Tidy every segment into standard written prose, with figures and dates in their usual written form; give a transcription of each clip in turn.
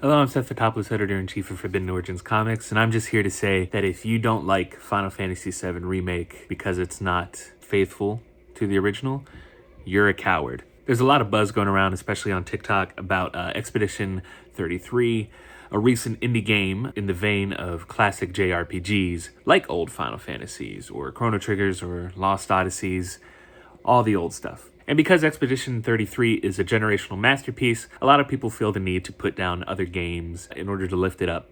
Hello, I'm Seth, the topless editor-in-chief of Forbidden Origins Comics, and I'm just here to say that if you don't like Final Fantasy VII Remake because it's not faithful to the original, you're a coward. There's a lot of buzz going around, especially on TikTok, about Expedition 33, a recent indie game in the vein of classic JRPGs like old Final Fantasies or Chrono Triggers or Lost Odysseys, all the old stuff. And because Expedition 33 is a generational masterpiece, a lot of people feel the need to put down other games in order to lift it up.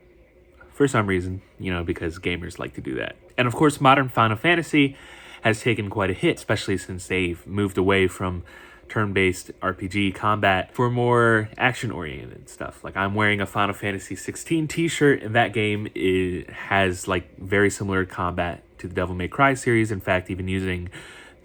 For some reason, because gamers like to do that. And of course, modern Final Fantasy has taken quite a hit, especially since they've moved away from turn-based RPG combat for more action-oriented stuff. Like, I'm wearing a Final Fantasy 16 t-shirt, and that game has very similar combat to the Devil May Cry series. In fact, even using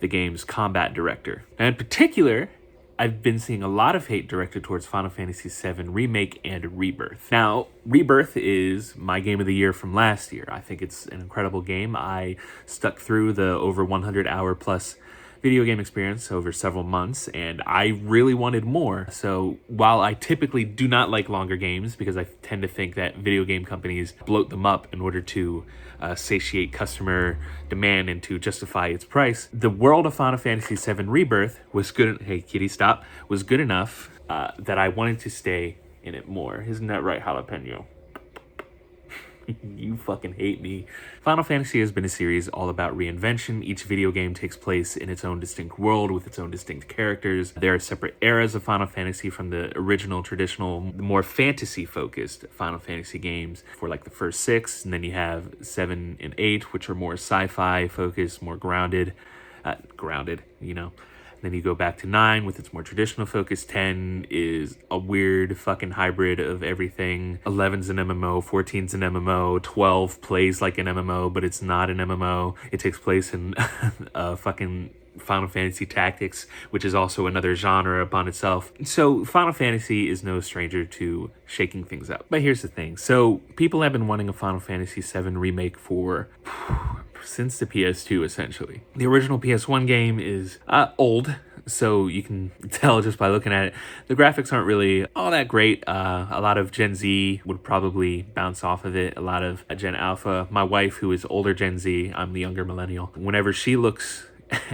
the game's combat director. And in particular, I've been seeing a lot of hate directed towards Final Fantasy VII Remake and Rebirth. Now, Rebirth is my game of the year from last year. I think it's an incredible game. I stuck through the over 100 hour plus video game experience over several months, and I really wanted more. So while I typically do not like longer games because I tend to think that video game companies bloat them up in order to satiate customer demand and to justify its price, the world of Final Fantasy VII Rebirth was good. Hey, kitty, stop. Was good enough that I wanted to stay in it more. Isn't that right, Jalapeno? You fucking hate me. Final Fantasy has been a series all about reinvention. Each video game takes place in its own distinct world with its own distinct characters. There are separate eras of Final Fantasy from the original, traditional, more fantasy-focused Final Fantasy games for the first 6, and then you have 7 and 8, which are more sci-fi focused, more grounded, Then you go back to 9 with its more traditional focus. 10 is a weird fucking hybrid of everything. 11's an MMO, 14's an MMO, 12 plays like an MMO, but it's not an MMO. It takes place in fucking Final Fantasy Tactics, which is also another genre upon itself. So Final Fantasy is no stranger to shaking things up. But here's the thing. So people have been wanting a Final Fantasy VII Remake since the PS2, essentially. The original PS1 game is old, so you can tell just by looking at it. The graphics aren't really all that great. A lot of Gen Z would probably bounce off of it. A lot of Gen Alpha. My wife, who is older Gen Z, I'm the younger millennial. Whenever she looks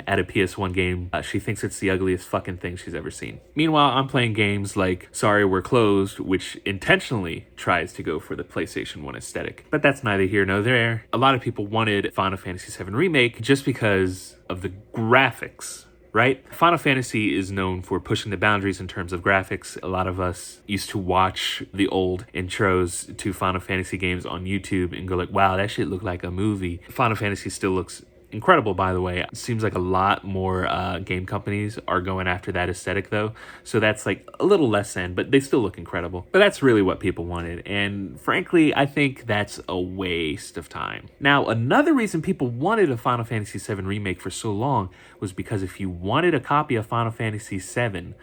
at a PS1 game, she thinks it's the ugliest fucking thing she's ever seen. Meanwhile, I'm playing games like Sorry We're Closed, which intentionally tries to go for the PlayStation 1 aesthetic. But that's neither here nor there. A lot of people wanted Final Fantasy VII Remake just because of the graphics, right? Final Fantasy is known for pushing the boundaries in terms of graphics. A lot of us used to watch the old intros to Final Fantasy games on YouTube and go wow, that shit looked like a movie. Final Fantasy still looks incredible, by the way. It seems like a lot more game companies are going after that aesthetic, though. So that's a little less than, but they still look incredible. But that's really what people wanted. And frankly, I think that's a waste of time. Now, another reason people wanted a Final Fantasy VII Remake for so long was because if you wanted a copy of Final Fantasy VII,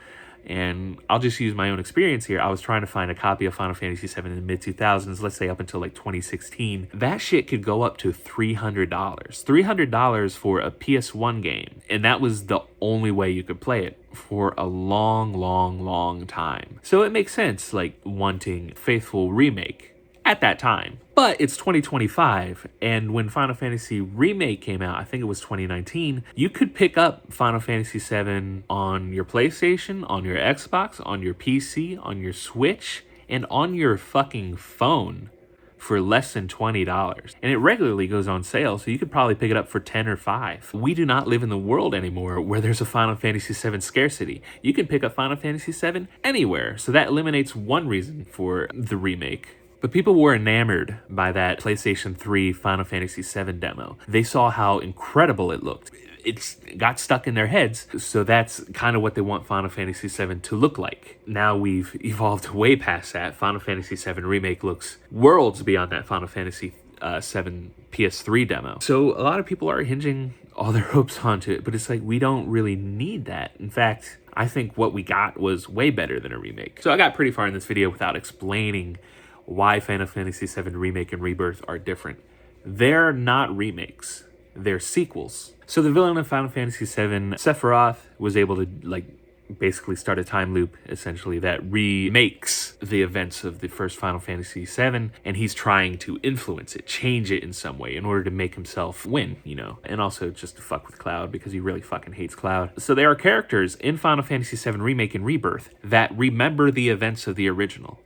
and I'll just use my own experience here. I was trying to find a copy of Final Fantasy VII in the mid-2000s, let's say up until 2016. That shit could go up to $300. $300 for a PS1 game. And that was the only way you could play it for a long, long, long time. So it makes sense, wanting faithful remake at that time. But it's 2025, and when Final Fantasy Remake came out, I think it was 2019, you could pick up Final Fantasy VII on your PlayStation, on your Xbox, on your PC, on your Switch, and on your fucking phone for less than $20. And it regularly goes on sale, so you could probably pick it up for 10 or 5. We do not live in the world anymore where there's a Final Fantasy VII scarcity. You can pick up Final Fantasy VII anywhere, so that eliminates one reason for the remake. But people were enamored by that PlayStation 3 Final Fantasy VII demo. They saw how incredible it looked. It's got stuck in their heads, so that's kind of what they want Final Fantasy VII to look like. Now we've evolved way past that. Final Fantasy VII Remake looks worlds beyond that Final Fantasy VII PS3 demo. So a lot of people are hinging all their hopes onto it, but it's we don't really need that. In fact, I think what we got was way better than a remake. So I got pretty far in this video without explaining why Final Fantasy VII Remake and Rebirth are different. They're not remakes. They're sequels. So the villain of Final Fantasy VII, Sephiroth, was able to basically start a time loop, essentially, that remakes the events of the first Final Fantasy VII, and he's trying to influence it, change it in some way in order to make himself win, you know, and also just to fuck with Cloud because he really fucking hates Cloud. So there are characters in Final Fantasy VII Remake and Rebirth that remember the events of the original,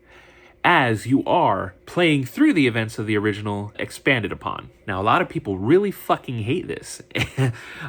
as you are playing through the events of the original expanded upon. Now, a lot of people really fucking hate this,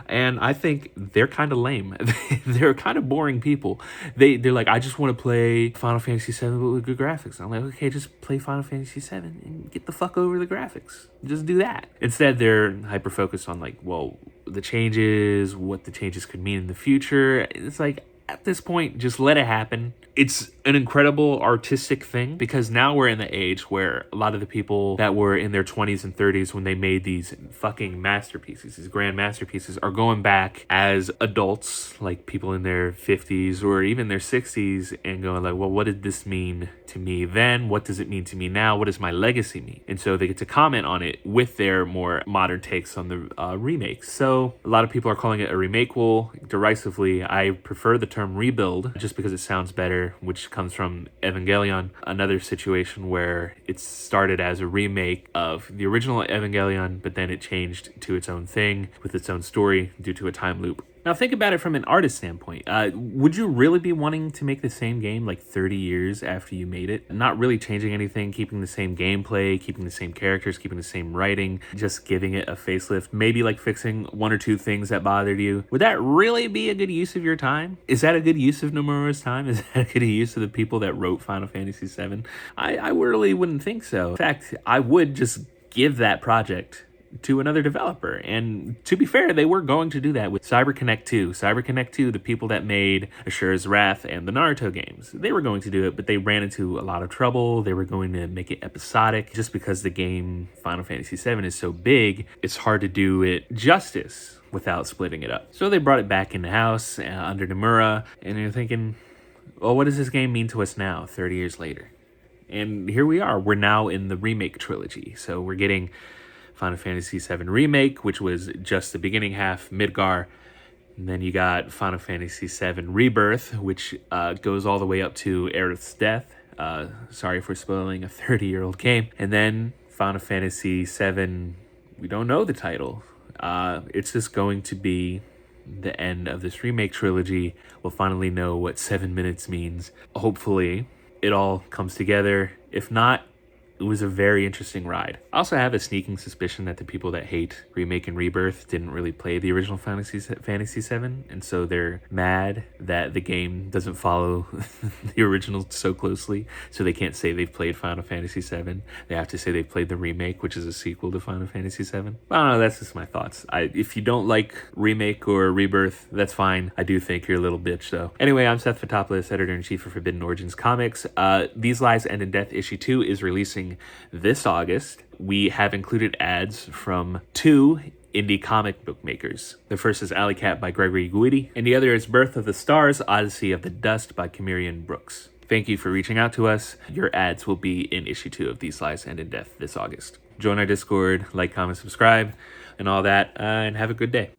and I think they're kind of lame. They're kind of boring people. They're like, I just want to play Final Fantasy VII with good graphics. I'm like, okay, just play Final Fantasy VII and get the fuck over the graphics. Just do that. Instead, they're hyper-focused on like, well, the changes, what the changes could mean in the future. It's like, at this point, just let it happen. It's an incredible artistic thing because now we're in the age where a lot of the people that were in their 20s and 30s when they made these fucking masterpieces, these grand masterpieces, are going back as adults, like people in their 50s or even their 60s, and going like, well, what did this mean to me then? What does it mean to me now? What does my legacy mean? And so they get to comment on it with their more modern takes on the remakes. So a lot of people are calling it a remake-wul derisively. I prefer the term rebuild just because it sounds better, which comes from Evangelion, another situation where it started as a remake of the original Evangelion, but then it changed to its own thing with its own story due to a time loop. Now think about it from an artist standpoint. Would you really be wanting to make the same game like 30 years after you made it? Not really changing anything, keeping the same gameplay, keeping the same characters, keeping the same writing, just giving it a facelift, maybe like fixing one or two things that bothered you. Would that really be a good use of your time? Is that a good use of Nomura's time? Is that a good use of the people that wrote Final Fantasy VII? I really wouldn't think so. In fact, I would just give that project to another developer. And to be fair, they were going to do that with CyberConnect 2. CyberConnect 2, the people that made Ashura's Wrath and the Naruto games, they were going to do it, but they ran into a lot of trouble. They were going to make it episodic. Just because the game Final Fantasy VII is so big, it's hard to do it justice without splitting it up. So they brought it back in the house under Nomura, and you're thinking, well, what does this game mean to us now, 30 years later? And here we are. We're now in the remake trilogy. So we're getting Final Fantasy VII Remake, which was just the beginning half, Midgar. And then you got Final Fantasy VII Rebirth, which goes all the way up to Aerith's death. Sorry for spoiling a 30-year-old game. And then Final Fantasy VII, we don't know the title. It's just going to be the end of this remake trilogy. We'll finally know what 7 minutes means. Hopefully, it all comes together. If not, it was a very interesting ride. I also have a sneaking suspicion that the people that hate Remake and Rebirth didn't really play the original Fantasy VII, and so they're mad that the game doesn't follow the original so closely, so they can't say they've played Final Fantasy VII. They have to say they've played the remake, which is a sequel to Final Fantasy VII. I don't know, that's just my thoughts. If you don't like Remake or Rebirth, that's fine. I do think you're a little bitch, though. Anyway, I'm Seth Fotopoulos, Editor-in-Chief of Forbidden Origins Comics. These Lies End in Death issue 2 is releasing this August. We have included ads from two indie comic book makers. The first is Alley Cat by Gregory Guidi, and the other is Birth of the Stars, Odyssey of the Dust by Camirian Brooks. Thank you for reaching out to us. Your ads will be in issue 2 of These Lies End in Death this August. Join our Discord, like, comment, subscribe, and all that, and have a good day.